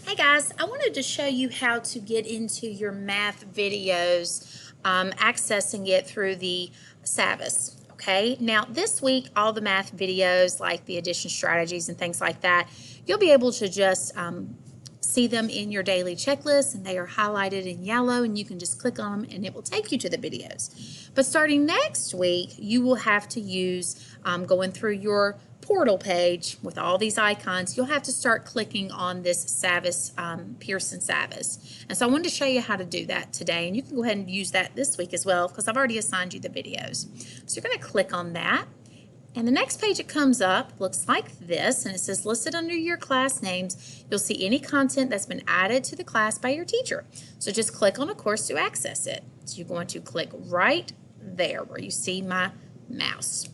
Hey guys, I wanted to show you how to get into your math videos, accessing it through the Savvas. Okay, now this week, all the math videos like the addition strategies and things like that, you'll be able to just see them in your daily checklist, and they are highlighted in yellow, and you can just click on them and it will take you to the videos. But starting next week, you will have to use going through your portal page with all these icons. You'll have to start clicking on this Savvas, Pearson Savvas. And so I wanted to show you how to do that today, and you can go ahead and use that this week as well because I've already assigned you the videos. So you're going to click on that, and the next page it comes up looks like this, and it says listed under your class names. You'll see any content that's been added to the class by your teacher. So just click on a course to access it. So you're going to click right there where you see my mouse.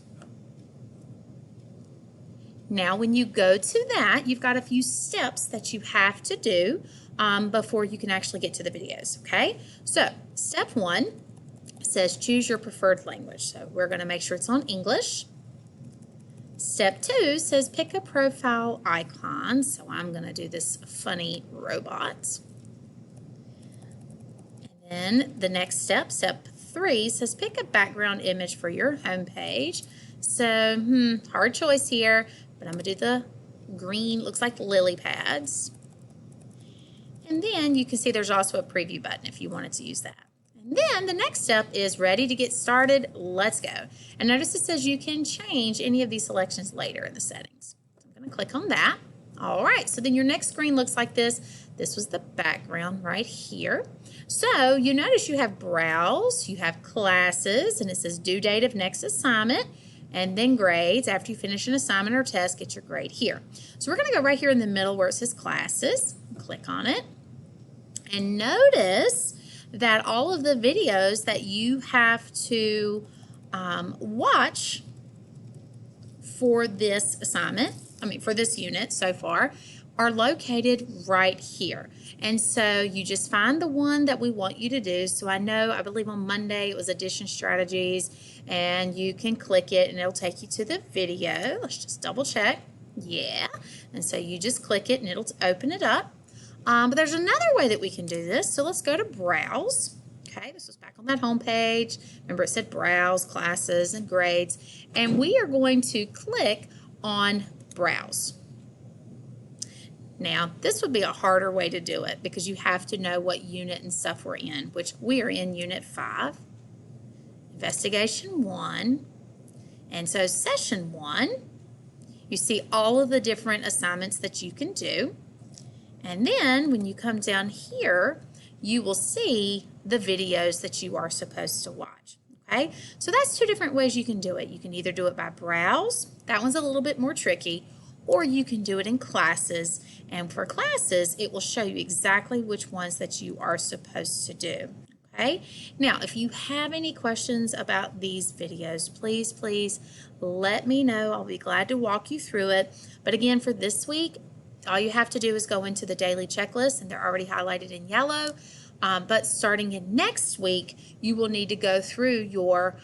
Now when you go to that, you've got a few steps that you have to do before you can actually get to the videos, okay? So step 1 says choose your preferred language. So we're going to make sure it's on English. Step 2 says pick a profile icon. So I'm going to do this funny robot. And then the next step, step 3, says pick a background image for your home page. So hard choice here, but I'm going to do the green, looks like lily pads. And then you can see there's also a preview button if you wanted to use that. And then the next step is ready to get started. Let's go. And notice it says you can change any of these selections later in the settings. So I'm going to click on that. All right, so then your next screen looks like this. This was the background right here. So you notice you have browse, you have classes, and it says due date of next assignment, and then grades. After you finish an assignment or test, get your grade here. So we're going to go right here in the middle where it says classes. Click on it. And notice that all of the videos that you have to watch for this assignment, for this unit so far, are located right here. And so you just find the one that we want you to do. So I believe on Monday it was addition strategies, and you can click it and it'll take you to the video. Let's just double check. Yeah. And so you just click it and it'll open it up. But there's another way that we can do this. So let's go to browse. Okay, this was back on that home page. Remember it said browse, classes, and grades. And we are going to click on browse. Now, this would be a harder way to do it because you have to know what unit and stuff we're in, which we are in Unit 5, Investigation 1. And so Session 1, you see all of the different assignments that you can do. And then when you come down here, you will see the videos that you are supposed to watch. Okay, so that's 2 different ways you can do it. You can either do it by browse, that one's a little bit more tricky, or you can do it in classes. And for classes, it will show you exactly which ones that you are supposed to do. Okay, now if you have any questions about these videos, please let me know. I'll be glad to walk you through it. But again, for this week, all you have to do is go into the daily checklist, and they're already highlighted in yellow. But starting in next week, you will need to go through your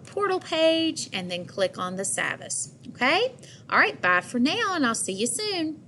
portal page and then click on the Savvas. Okay? All right, bye for now, and I'll see you soon.